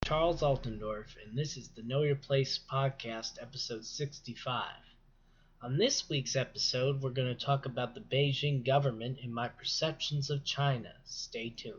Charles Altendorf, and this is the Know Your Place podcast, episode 65. On this week's episode, we're going to talk about the Beijing government and my perceptions of China. Stay tuned.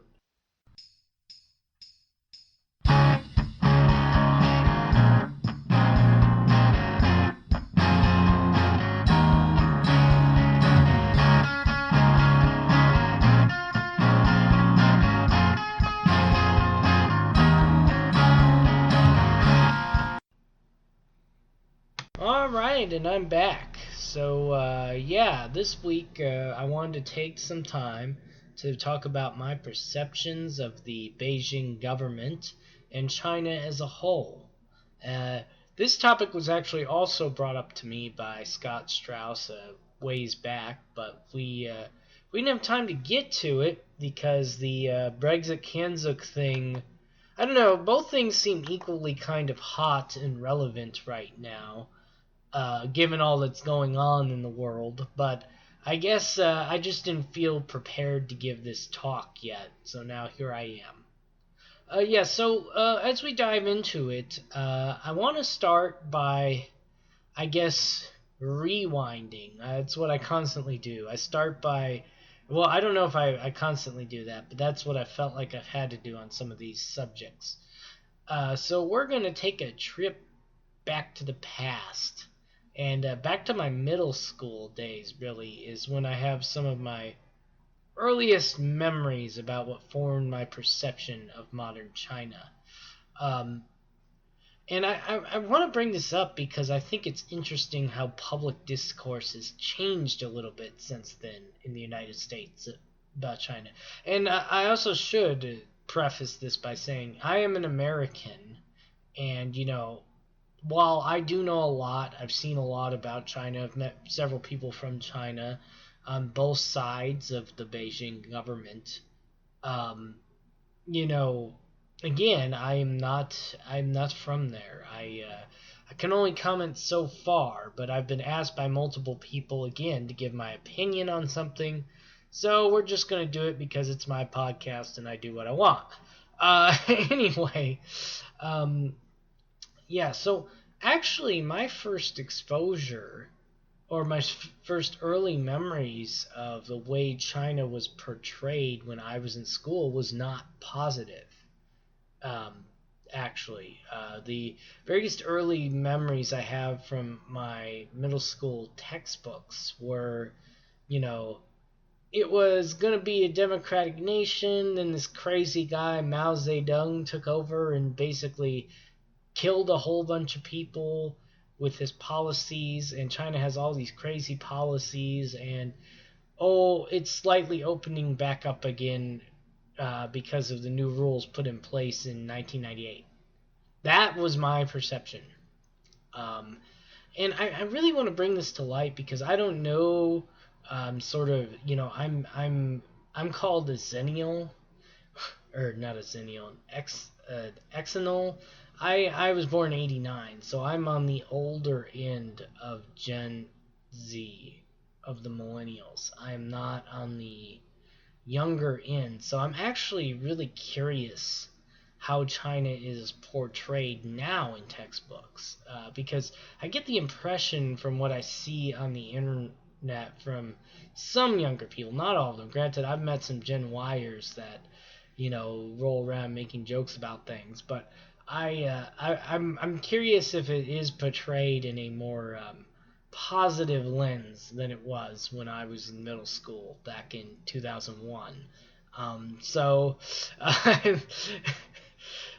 Alright, and I'm back. This week I wanted to take some time to talk about my perceptions of the Beijing government and China as a whole. This topic was actually also brought up to me by Scott Strauss ways back, but we didn't have time to get to it because the Brexit Kanzuk thing. I don't know. Both things seem equally kind of hot and relevant right now, given all that's going on in the world. But I guess I just didn't feel prepared to give this talk yet, so now here I am. As we dive into it, I want to start by, I guess, rewinding. That's what I constantly do. I start by, well, I don't know if I constantly do that, but that's what I felt like I've had to do on some of these subjects. So we're going to take a trip back to the past. And back to my middle school days, really, is when I have some of my earliest memories about what formed my perception of modern China. And I want to bring this up because I think it's interesting how public discourse has changed a little bit since then in the United States about China. And I also should preface this by saying I am an American, and, while I do know a lot, I've seen a lot about China. I've met several people from China on both sides of the Beijing government. Again, I'm not from there. I can only comment so far, but I've been asked by multiple people again to give my opinion on something. So we're just going to do it because it's my podcast and I do what I want. Anyway, so actually my first exposure or my first early memories of the way China was portrayed when I was in school was not positive. The various early memories I have from my middle school textbooks were, it was going to be a democratic nation, then this crazy guy Mao Zedong took over and basically killed a whole bunch of people with his policies, and China has all these crazy policies, and it's slightly opening back up again because of the new rules put in place in 1998. That was my perception. And I really want to bring this to light because I don't know, I'm called a Xennial, or not a Xennial, Exennial. I was born in 89, so I'm on the older end of Gen Z, of the millennials. I'm not on the younger end, so I'm actually really curious how China is portrayed now in textbooks, because I get the impression from what I see on the internet from some younger people, not all of them. Granted, I've met some Gen Yers that roll around making jokes about things, but I'm curious if it is portrayed in a more positive lens than it was when I was in middle school back in 2001.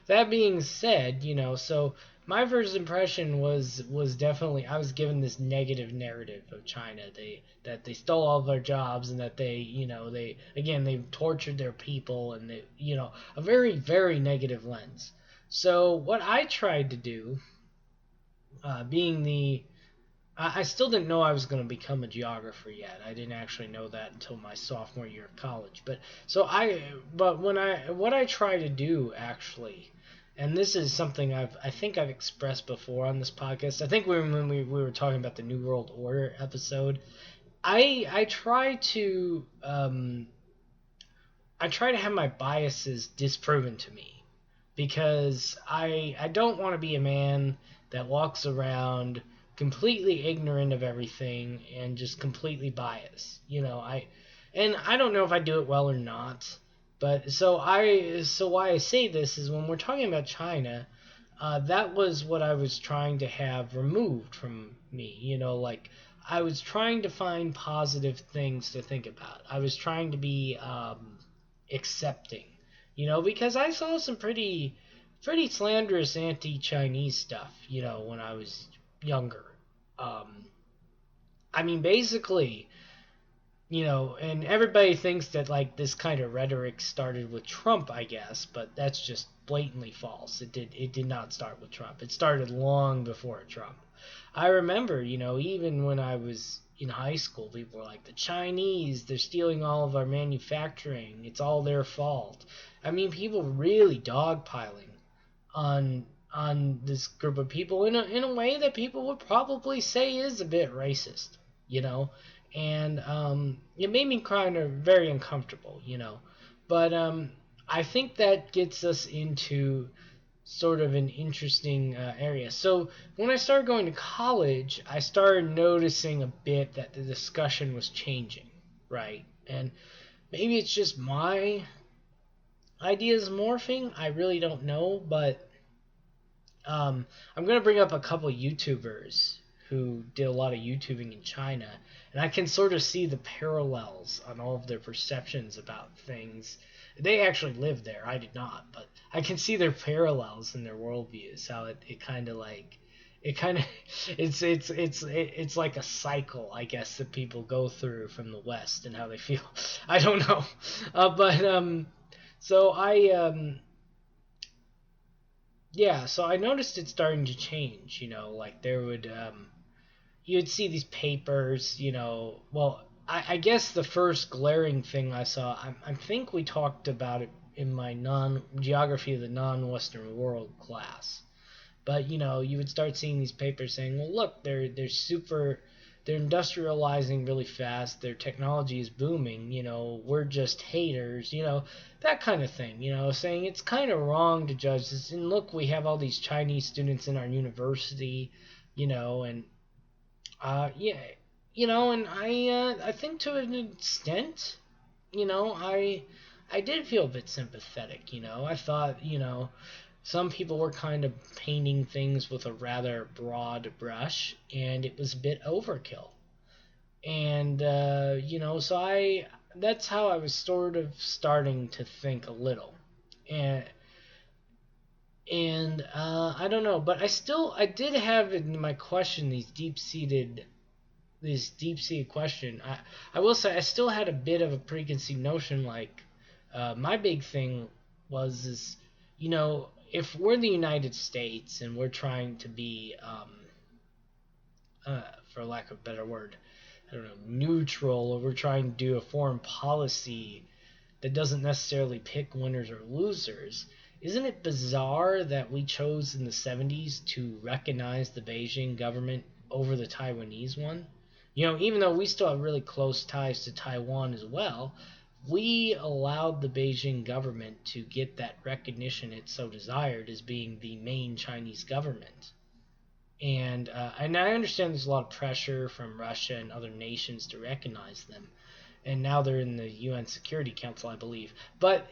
That being said, so my first impression was definitely I was given this negative narrative of China. That they stole all of our jobs, and that they've tortured their people, and a very, very negative lens. So what I tried to do, I still didn't know I was going to become a geographer yet. I didn't actually know that until my sophomore year of college. What I try to do actually, and this is something I think I've expressed before on this podcast. I think when we were talking about the New World Order episode, I try to have my biases disproven to me. because I don't want to be a man that walks around completely ignorant of everything and just completely biased. I don't know if I do it well or not. But so why I say this is when we're talking about China, that was what I was trying to have removed from me. Like I was trying to find positive things to think about. I was trying to be accepting, because I saw some pretty slanderous anti-Chinese stuff, when I was younger. Um, I mean, basically, and everybody thinks that like this kind of rhetoric started with Trump, I guess, but that's just blatantly false. It did not start with Trump. It started long before Trump. I remember, even when I was in high school, people were like, the Chinese, they're stealing all of our manufacturing. It's all their fault. I mean, people really dogpiling on on this group of people in a way that people would probably say is a bit racist, you know, and it made me kind of very uncomfortable. But I think that gets us into sort of an interesting area. So when I started going to college, I started noticing a bit that the discussion was changing, right? And maybe it's just my ideas morphing. I really don't know, but I'm going to bring up a couple YouTubers who did a lot of YouTubing in China, and I can sort of see the parallels on all of their perceptions about things. They actually lived there. I did not, but I can see their parallels in their worldviews. How it kind of like it kind of it's like a cycle, I guess, that people go through from the West and how they feel. I don't know, but so I yeah, so I noticed it starting to change. Like there would you'd see these papers. Well, I guess the first glaring thing I saw, I think we talked about it in my non geography of the non-Western world class. But you would start seeing these papers saying, "Well, look, they're industrializing really fast. Their technology is booming. We're just haters. That kind of thing. Saying it's kind of wrong to judge this. And look, we have all these Chinese students in our university. And yeah, and I think to an extent, I did feel a bit sympathetic. I thought, some people were kind of painting things with a rather broad brush, and it was a bit overkill. And so that's how I was sort of starting to think a little. And I don't know, but I did have in my question this deep seated question. I will say I still had a bit of a preconceived notion. Like my big thing was this, if we're the United States and we're trying to be, for lack of a better word, I don't know, neutral, or we're trying to do a foreign policy that doesn't necessarily pick winners or losers, isn't it bizarre that we chose in the 70s to recognize the Beijing government over the Taiwanese one? Even though we still have really close ties to Taiwan as well, we allowed the Beijing government to get that recognition it so desired as being the main Chinese government. And I understand there's a lot of pressure from Russia and other nations to recognize them, and now they're in the UN Security Council, I believe. But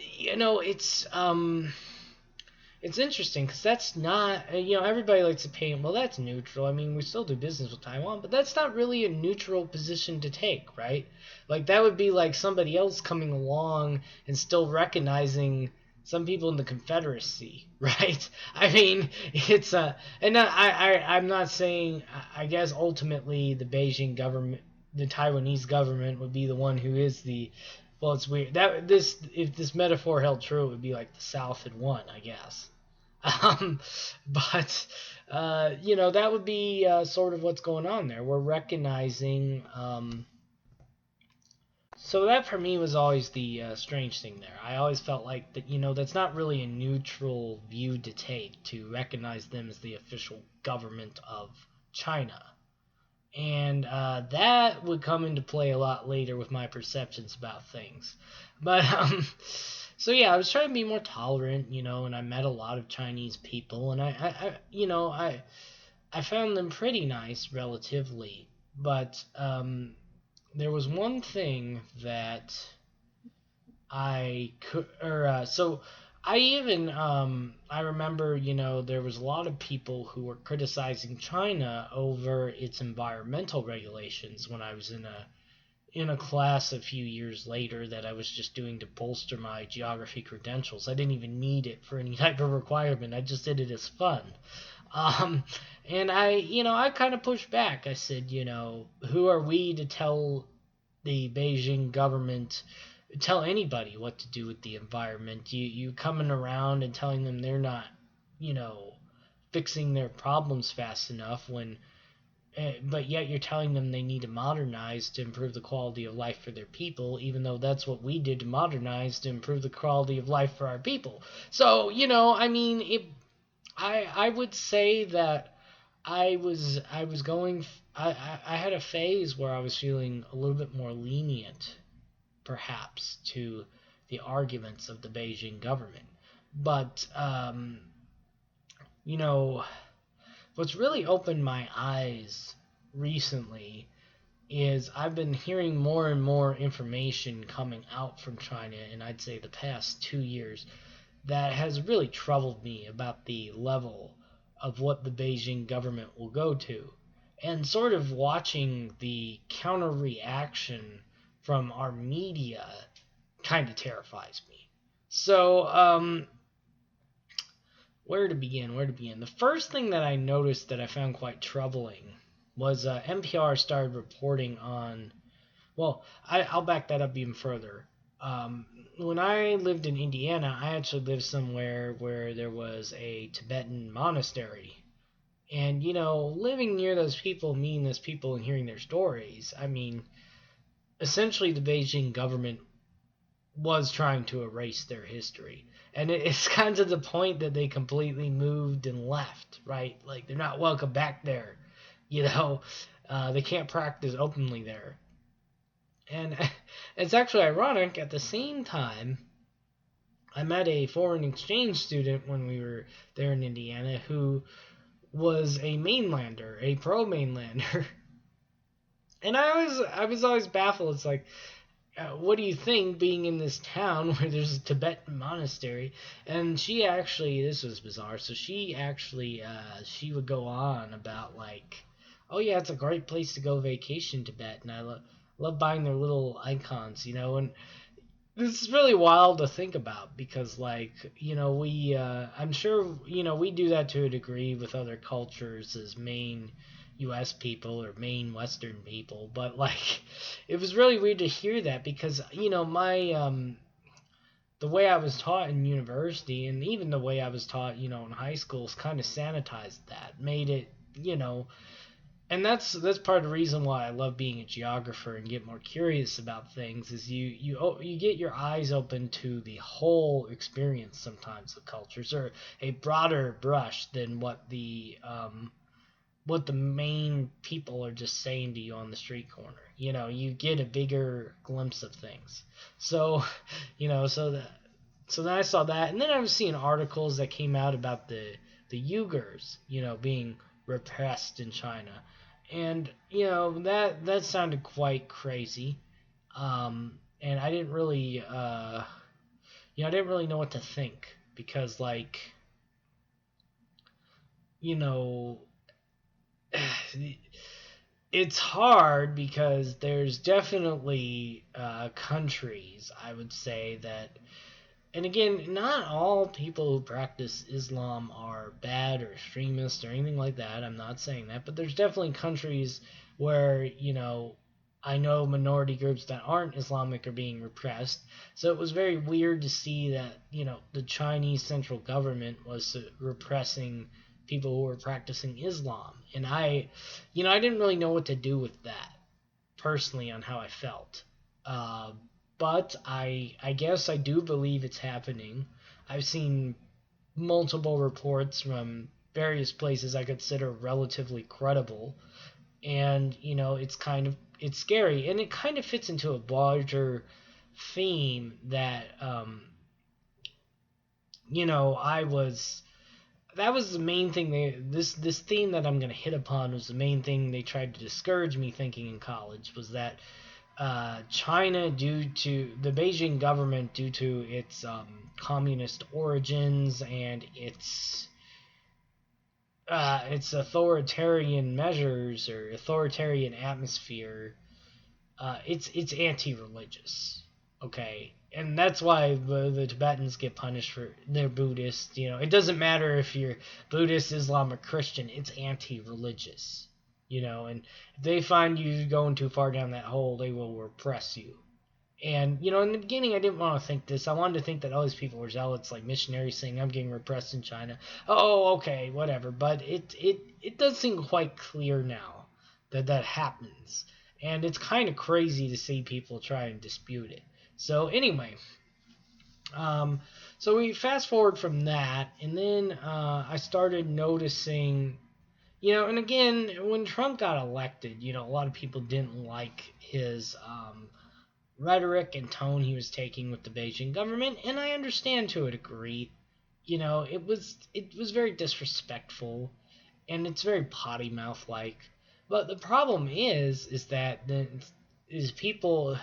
it's interesting because that's not, everybody likes to paint, well, that's neutral. I mean, we still do business with Taiwan, but that's not really a neutral position to take, right? Like, that would be like somebody else coming along and still recognizing some people in the Confederacy, right? I mean, I'm not saying, I guess ultimately the Beijing government, the Taiwanese government would be the one who is the, well, it's weird. If this metaphor held true, it would be like the South had won, I guess. Um, but that would be sort of what's going on there. We're recognizing. So that for me was always the strange thing there. I always felt like that. That's not really a neutral view to take to recognize them as the official government of China. And that would come into play a lot later with my perceptions about things. But so yeah, I was trying to be more tolerant, and I met a lot of Chinese people, and I found them pretty nice relatively. But there was one thing that I could, or so I even I remember, there was a lot of people who were criticizing China over its environmental regulations when I was in a class a few years later that I was just doing to bolster my geography credentials. I didn't even need it for any type of requirement. I just did it as fun. Um, and I kind of pushed back. I said, who are we to tell the Beijing government, tell anybody what to do with the environment? You coming around and telling them they're not, you know, fixing their problems fast enough when but yet you're telling them they need to modernize to improve the quality of life for their people, even though that's what we did to modernize to improve the quality of life for our people. So, I mean, I would say that I was going I had a phase where I was feeling a little bit more lenient, perhaps, to the arguments of the Beijing government. But you know, what's really opened my eyes recently is I've been hearing more and more information coming out from China, and I'd say the past 2 years, that has really troubled me about the level of what the Beijing government will go to. And sort of watching the counter reaction from our media kind of terrifies me. So, where to begin? Where to begin? The first thing that I noticed that I found quite troubling was NPR started reporting on. Well, I'll back that up even further. When I lived in Indiana, I actually lived somewhere where there was a Tibetan monastery. And, living near those people, meeting those people, and hearing their stories, I mean, essentially the Beijing government was trying to erase their history. And it's kind of the point that they completely moved and left, right? Like, they're not welcome back there. They can't practice openly there. And it's actually ironic, at the same time, I met a foreign exchange student when we were there in Indiana who was a mainlander, a pro mainlander. And I was always baffled. It's like, what do you think being in this town where there's a Tibetan monastery? And she actually, this was bizarre. So she actually, she would go on about like, oh yeah, it's a great place to go vacation, Tibet, and I love buying their little icons, and this is really wild to think about because like, we, I'm sure, we do that to a degree with other cultures as main US people or main Western people, but like, it was really weird to hear that because, my, the way I was taught in university and even the way I was taught, in high school is kind of sanitized that, made it, and that's part of the reason why I love being a geographer and get more curious about things is you get your eyes open to the whole experience sometimes of cultures or a broader brush than what the main people are just saying to you on the street corner. You get a bigger glimpse of things. So, so then I saw that, and then I was seeing articles that came out about the Uyghurs, being repressed in China, and that sounded quite crazy, and I didn't really, I didn't really know what to think because like, you know, it's hard because there's definitely countries I would say that, and again, not all people who practice Islam are bad or extremists or anything like that. I'm not saying that, but there's definitely countries where, I know minority groups that aren't Islamic are being repressed. So it was very weird to see that, the Chinese central government was repressing people who were practicing Islam. And I didn't really know what to do with that personally on how I felt. But I guess I do believe it's happening. I've seen multiple reports from various places I consider relatively credible, and it's scary, and it kind of fits into a larger theme that I was that was the main thing this theme that I'm going to hit upon was the main thing they tried to discourage me thinking in college, was that China, due to the Beijing government, due to its communist origins and its authoritarian measures or authoritarian atmosphere, it's anti-religious, okay, and that's why the Tibetans get punished for they're Buddhist. It doesn't matter if you're Buddhist, Islam, or Christian. It's anti-religious, and if they find you going too far down that hole, they will repress you. And in the beginning, I didn't want to think this. I wanted to think that all these people were zealots, like missionaries saying, "I'm getting repressed in China." Oh, okay, whatever. But it does seem quite clear now that that happens, and it's kind of crazy to see people try and dispute it. So anyway, um, so we fast forward from that, and then I started noticing, and again, when Trump got elected, a lot of people didn't like his rhetoric and tone he was taking with the Beijing government, and I understand to a degree. It was very disrespectful, and it's very potty mouth like. But the problem is that people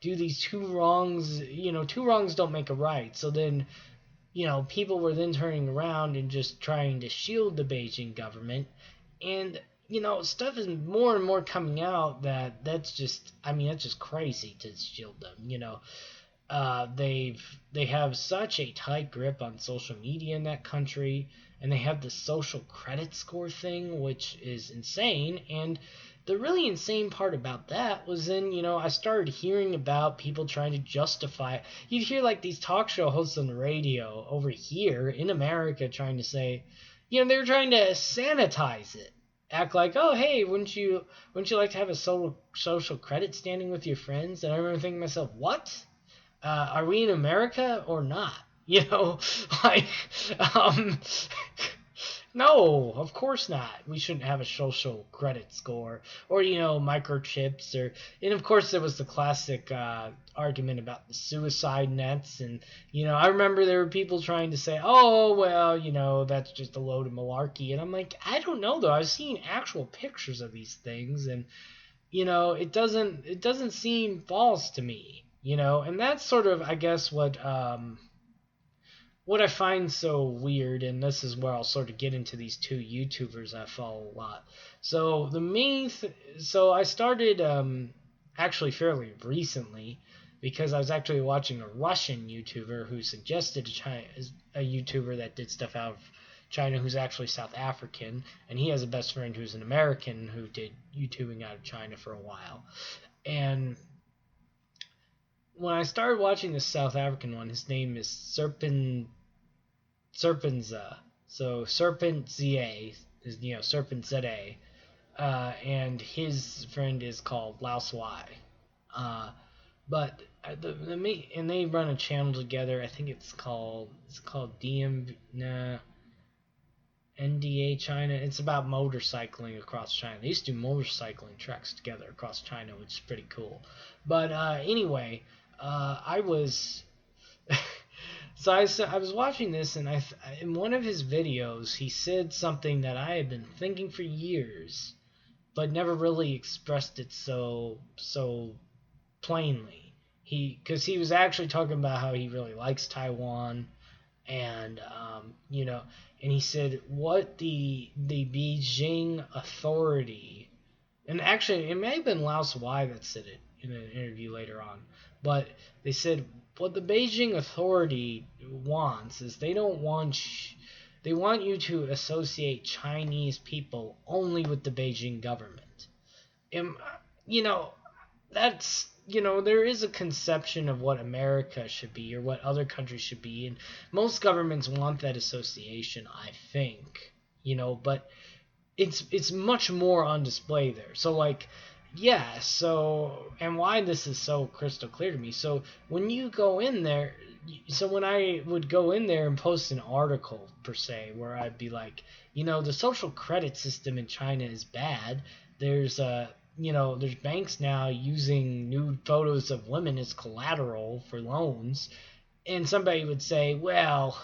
do these two wrongs. Two wrongs don't make a right. So then, people were then turning around and just trying to shield the Beijing government, and stuff is more and more coming out that's just crazy to shield them. They have such a tight grip on social media in that country, and they have the social credit score thing, which is insane. And the really insane part about that was then, I started hearing about people trying to justify. You'd hear like these talk show hosts on the radio over here in America trying to say, they were trying to sanitize it. Act like, oh, hey, wouldn't you like to have a social credit standing with your friends? And I remember thinking to myself, what? Are we in America or not? Like, um, no, of course not. We shouldn't have a social credit score or, microchips and of course there was the classic argument about the suicide nets. And, I remember there were people trying to say, oh, well, that's just a load of malarkey. And I'm like, I don't know though. I've seen actual pictures of these things, and, it doesn't seem false to me, and that's sort of, I guess, what I find so weird, and this is where I'll sort of get into these two YouTubers I follow a lot. So so I started actually fairly recently, because I was actually watching a Russian YouTuber who suggested a YouTuber that did stuff out of China who's actually South African, and he has a best friend who's an American who did YouTubing out of China for a while. And when I started watching this South African one, his name is Serpentza. So Serpent ZA is Serpent ZA, and his friend is called Laos Y. But and they run a channel together. I think it's called NDA China. It's about motorcycling across China. They used to do motorcycling treks together across China, which is pretty cool. But anyway, I was so I was watching this, and in one of his videos he said something that I had been thinking for years, but never really expressed it so plainly. Because he was actually talking about how he really likes Taiwan, and and he said what the Beijing authority, and actually it may have been Laos Y that said it in an interview later on, but they said what the Beijing authority wants is they want you to associate Chinese people only with the Beijing government. And that's there is a conception of what America should be or what other countries should be, and most governments want that association, I think, but it's much more on display there. So like, yeah, and why this is so crystal clear to me. So when you go in there, when I would go in there and post an article per se, where I'd be like, the social credit system in China is bad. There's there's banks now using nude photos of women as collateral for loans, and somebody would say, well,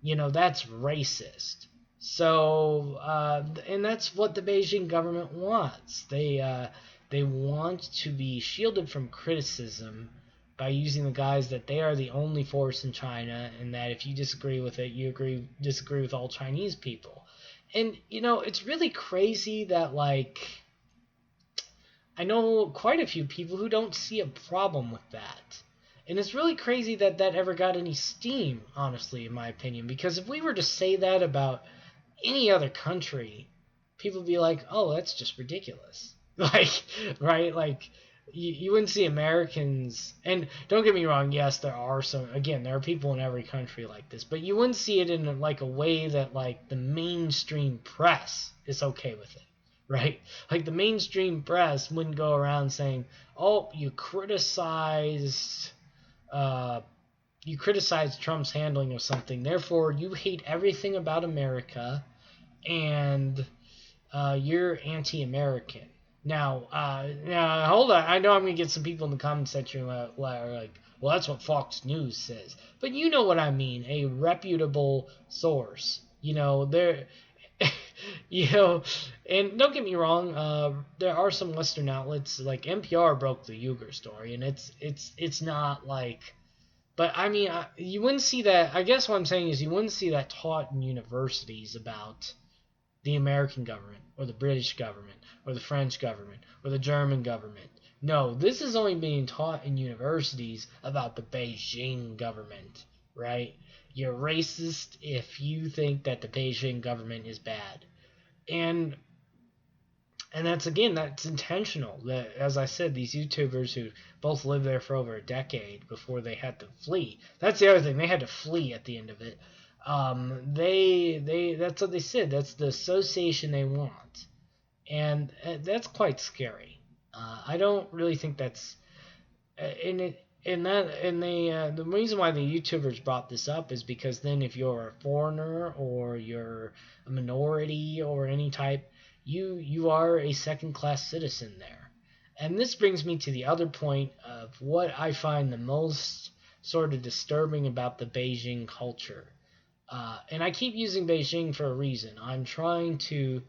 that's racist. So, and that's what the Beijing government wants. They want to be shielded from criticism by using the guise that they are the only force in China, and that if you disagree with it, you disagree with all Chinese people. And it's really crazy that, like, I know quite a few people who don't see a problem with that. And it's really crazy that that ever got any steam, honestly, in my opinion. Because if we were to say that about any other country, people would be like, oh, that's just ridiculous. Like, right? Like, you wouldn't see Americans. And don't get me wrong, yes, there are some. Again, there are people in every country like this. But you wouldn't see it in, like, a way that, like, the mainstream press is okay with it. Right? Like, the mainstream press wouldn't go around saying, oh, you criticized Trump's handling of something, therefore you hate everything about America, and you're anti-American. Now, hold on. I know I'm gonna get some people in the comment section who are like, well, that's what Fox News says, but you know what I mean, a reputable source. They're and don't get me wrong, there are some Western outlets like NPR broke the Uyghur story, and it's not like, but I mean, you wouldn't see that. I guess what I'm saying is you wouldn't see that taught in universities about the American government or the British government or the French government or the German government. No, this is only being taught in universities about the Beijing government, right? You're racist if you think that the Beijing government is bad. And that's intentional. That, as I said, these YouTubers who both lived there for over a decade before they had to flee. That's the other thing. They had to flee at the end of it. That's what they said. That's the association they want, and that's quite scary. I don't really think that's the reason why the YouTubers brought this up is because then if you're a foreigner or you're a minority or any type, you are a second-class citizen there. And this brings me to the other point of what I find the most sort of disturbing about the Beijing culture. And I keep using Beijing for a reason. I'm trying to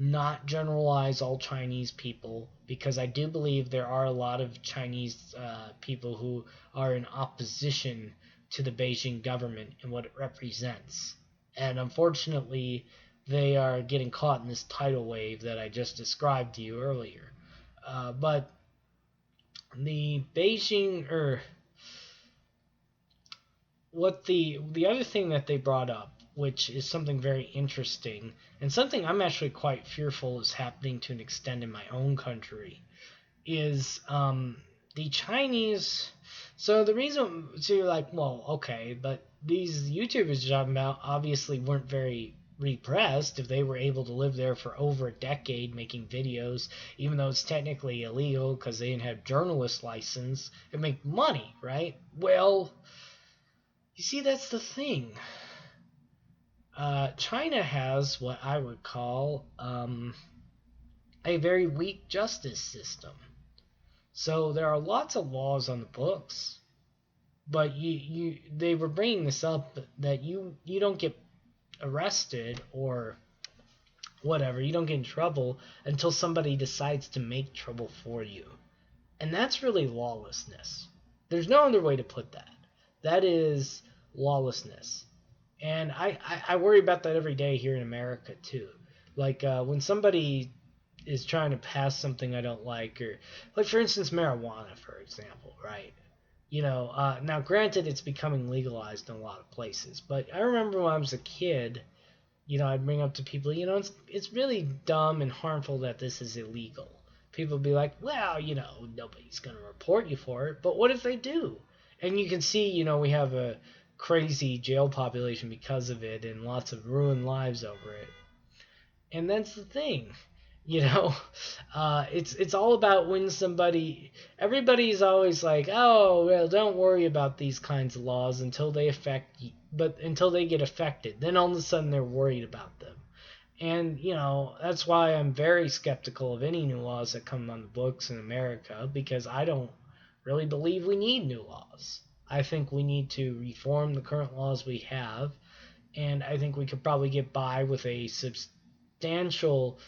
not generalize all Chinese people, because I do believe there are a lot of Chinese people who are in opposition to the Beijing government and what it represents. And unfortunately, they are getting caught in this tidal wave that I just described to you earlier. But the Beijing, the other thing that they brought up, which is something very interesting, and something I'm actually quite fearful is happening to an extent in my own country, is the Chinese. So the reason, so you're like, well, okay, but these YouTubers you're talking about obviously weren't very repressed if they were able to live there for over a decade making videos, even though it's technically illegal because they didn't have journalist license, and make money, right? Well, you see, that's the thing. China has what I would call a very weak justice system. So there are lots of laws on the books, but they were bringing this up that you don't get arrested or whatever, you don't get in trouble until somebody decides to make trouble for you. And that's really lawlessness. There's no other way to put that. That is lawlessness. And I worry about that every day here in America too. Like when somebody is trying to pass something I don't like, or like for instance marijuana, for example, right? Now granted it's becoming legalized in a lot of places, but I remember when I was a kid, I'd bring up to people, it's really dumb and harmful that this is illegal. People would be like, well, nobody's going to report you for it, but what if they do? And you can see, we have a crazy jail population because of it and lots of ruined lives over it. And that's the thing. It's all about when everybody's always like, oh, well, don't worry about these kinds of laws until they get affected. Then all of a sudden they're worried about them. And, that's why I'm very skeptical of any new laws that come on the books in America, because I don't really believe we need new laws. I think we need to reform the current laws we have, and I think we could probably get by with a substantial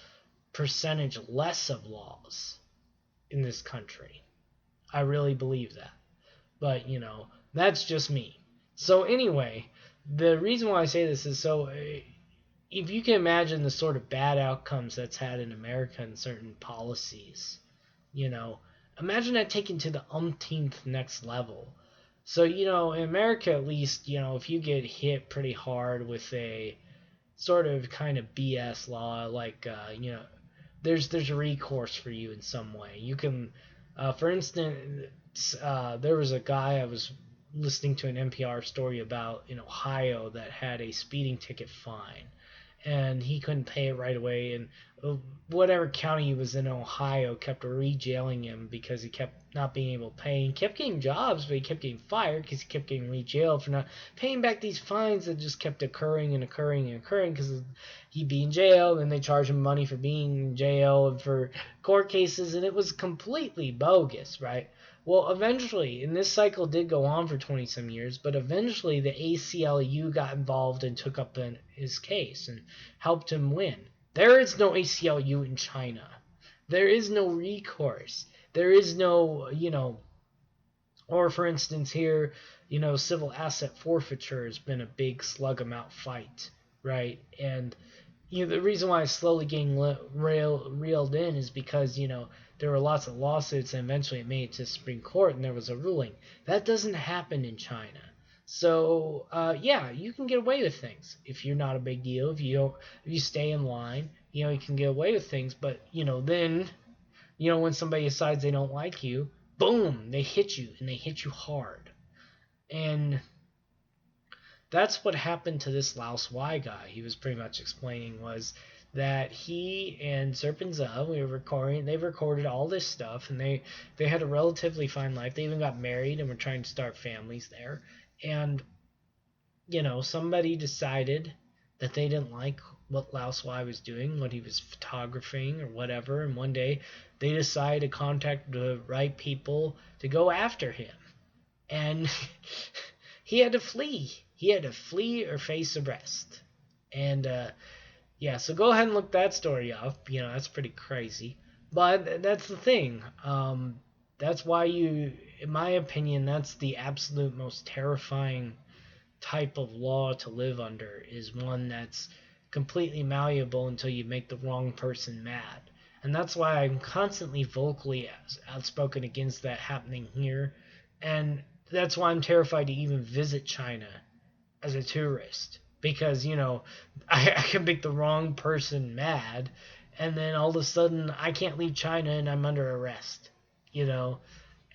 percentage less of laws in this country. I really believe that. But, that's just me. So, anyway, the reason why I say this is so if you can imagine the sort of bad outcomes that's had in America and certain policies, you know, imagine that taken to the umpteenth next level. So, in America at least, if you get hit pretty hard with a sort of kind of BS law, like, there's a recourse for you in some way. You can, for instance, there was a guy I was listening to an NPR story about in Ohio that had a speeding ticket fine, and he couldn't pay it right away, and whatever county he was in Ohio kept re-jailing him because he kept not being able to pay. He kept getting jobs, but he kept getting fired because he kept getting re-jailed for not paying back these fines that just kept occurring and occurring and occurring because he'd be in jail, and they charge him money for being in jail and for court cases, and it was completely bogus, right? Well, eventually, and this cycle did go on for 20 some years, but eventually the ACLU got involved and took up his case and helped him win. There is no ACLU in China. There is no recourse. There is no, or for instance here, civil asset forfeiture has been a big slug 'em out fight, right? And the reason why it's slowly getting reeled in is because there were lots of lawsuits, and eventually it made it to the Supreme Court, and there was a ruling. That doesn't happen in China. So yeah, you can get away with things if you're not a big deal. If you stay in line, you can get away with things. But then when somebody decides they don't like you, boom, they hit you, and they hit you hard. And that's what happened to this Laos Y guy. He was pretty much explaining was that he and Serpent they've recorded all this stuff, and they had a relatively fine life. They even got married and were trying to start families there. And somebody decided that they didn't like what Laos Y was doing, what he was photographing or whatever, and one day they decided to contact the right people to go after him. And he had to flee. He had to flee or face arrest. And yeah, so go ahead and look that story up. That's pretty crazy. But that's the thing. That's why in my opinion, that's the absolute most terrifying type of law to live under, is one that's completely malleable until you make the wrong person mad. And that's why I'm constantly vocally outspoken against that happening here. And that's why I'm terrified to even visit China as a tourist, because I can make the wrong person mad, and then all of a sudden I can't leave China and I'm under arrest.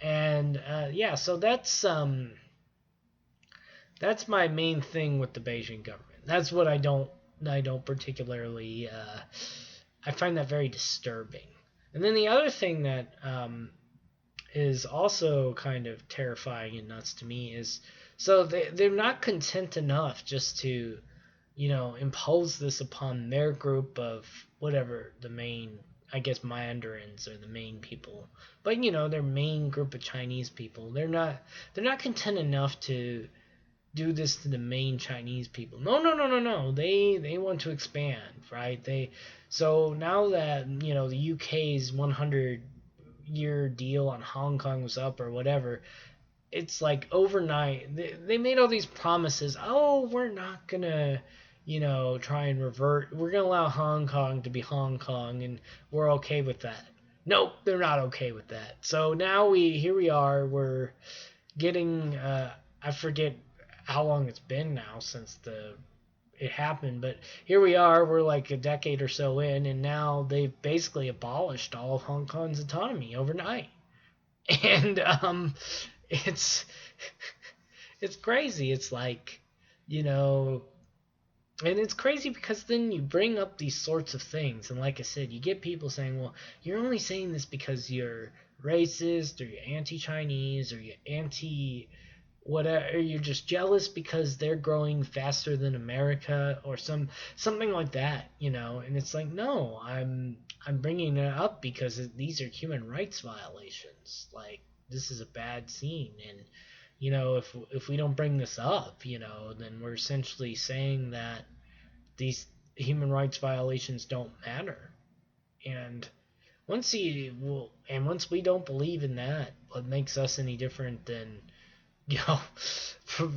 And yeah, so that's my main thing with the Beijing government. That's what I don't particularly I find that very disturbing. And then the other thing that is also kind of terrifying and nuts to me is, so they're not content enough just to impose this upon their group of whatever the main, I guess, mandarins are the main people, but their main group of Chinese people. They're not content enough to do this to the main Chinese people. No. They want to expand, right? So now that the UK's 100-year deal on Hong Kong was up or whatever, it's like overnight they made all these promises. Oh, we're not gonna try and revert. We're gonna allow Hong Kong to be Hong Kong, and we're okay with that. Nope, they're not okay with that. So now here we are. We're getting I forget how long it's been now since it happened, but here we are. We're like a decade or so in, and now they've basically abolished all of Hong Kong's autonomy overnight. And it's it's crazy. It's like, and it's crazy because then you bring up these sorts of things, and like I said, you get people saying, well, you're only saying this because you're racist, or you're anti-Chinese, or you're anti whatever, you're just jealous because they're growing faster than America or something like that, and it's like, no, I'm bringing it up because these are human rights violations. Like, this is a bad scene, and if we don't bring this up, then we're essentially saying that these human rights violations don't matter. And once we don't believe in that, what makes us any different than, you know,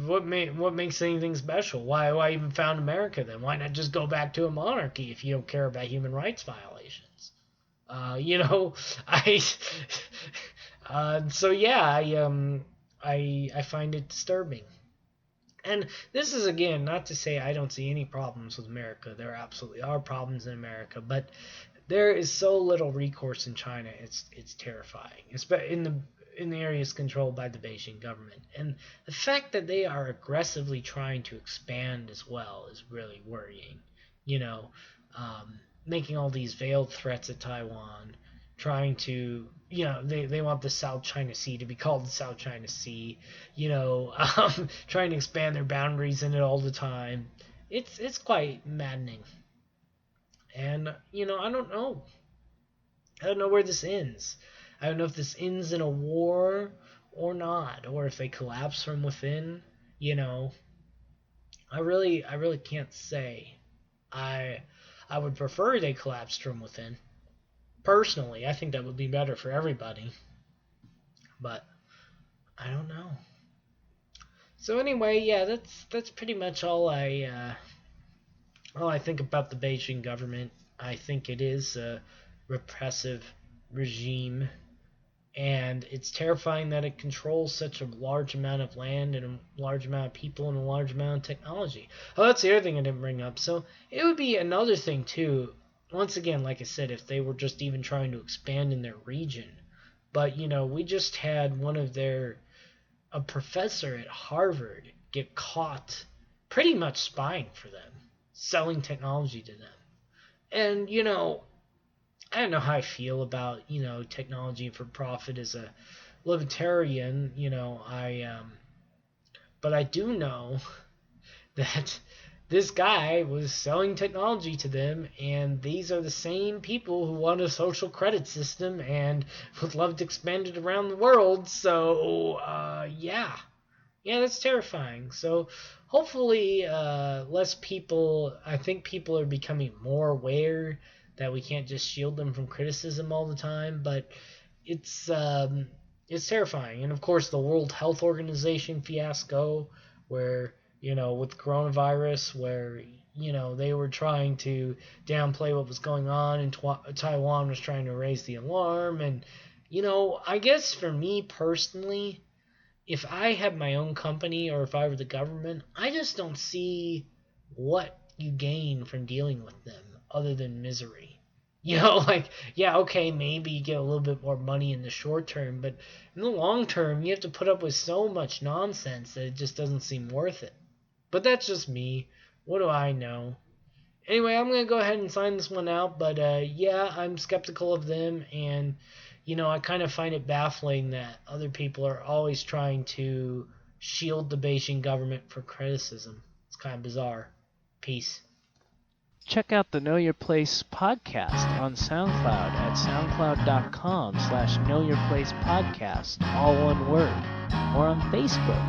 what makes anything special? Why even found America then? Why not just go back to a monarchy if you don't care about human rights violations? I so yeah, I find it disturbing. And this is, again, not to say I don't see any problems with America. There absolutely are problems in America, but there is so little recourse in China. It's terrifying. In the areas controlled by the Beijing government, and the fact that they are aggressively trying to expand as well is really worrying. You know, making all these veiled threats at Taiwan, trying to, they want the South China Sea to be called the South China Sea, trying to expand their boundaries in it all the time. It's quite maddening. And, I don't know. I don't know where this ends. I don't know if this ends in a war or not, or if they collapse from within. You know, I really can't say. I I would prefer they collapsed from within. Personally, I think that would be better for everybody. But I don't know. So anyway, yeah, that's pretty much all I think about the Beijing government. I think it is a repressive regime, and it's terrifying that it controls such a large amount of land and a large amount of people and a large amount of technology. Oh, that's the other thing I didn't bring up. So it would be another thing too. Once again, like I said, if they were just even trying to expand in their region. But we just had a professor at Harvard get caught pretty much spying for them, selling technology to them. And I don't know how I feel about technology for profit as a libertarian. But I do know that this guy was selling technology to them, and these are the same people who want a social credit system and would love to expand it around the world. So yeah, that's terrifying. So hopefully, less people. I think people are becoming more aware that we can't just shield them from criticism all the time. But it's terrifying. And of course, the World Health Organization fiasco, where with coronavirus, where they were trying to downplay what was going on, and Taiwan was trying to raise the alarm. And I guess for me personally, if I had my own company or if I were the government, I just don't see what you gain from dealing with them other than misery. Like, yeah, okay, maybe you get a little bit more money in the short term, but in the long term, you have to put up with so much nonsense that it just doesn't seem worth it. But that's just me. What do I know? Anyway, I'm going to go ahead and sign this one out, but yeah, I'm skeptical of them, and I kind of find it baffling that other people are always trying to shield the Beijing government for criticism. It's kind of bizarre. Peace. Check out the Know Your Place podcast on SoundCloud at soundcloud.com/knowyourplacepodcast, all one word, or on Facebook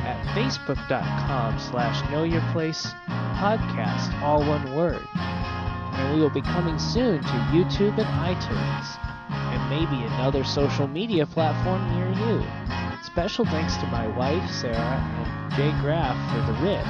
at facebook.com/knowyourplacepodcast, all one word. And we will be coming soon to YouTube and iTunes, and maybe another social media platform near you. Special thanks to my wife, Sarah, and Jay Graff for the riff.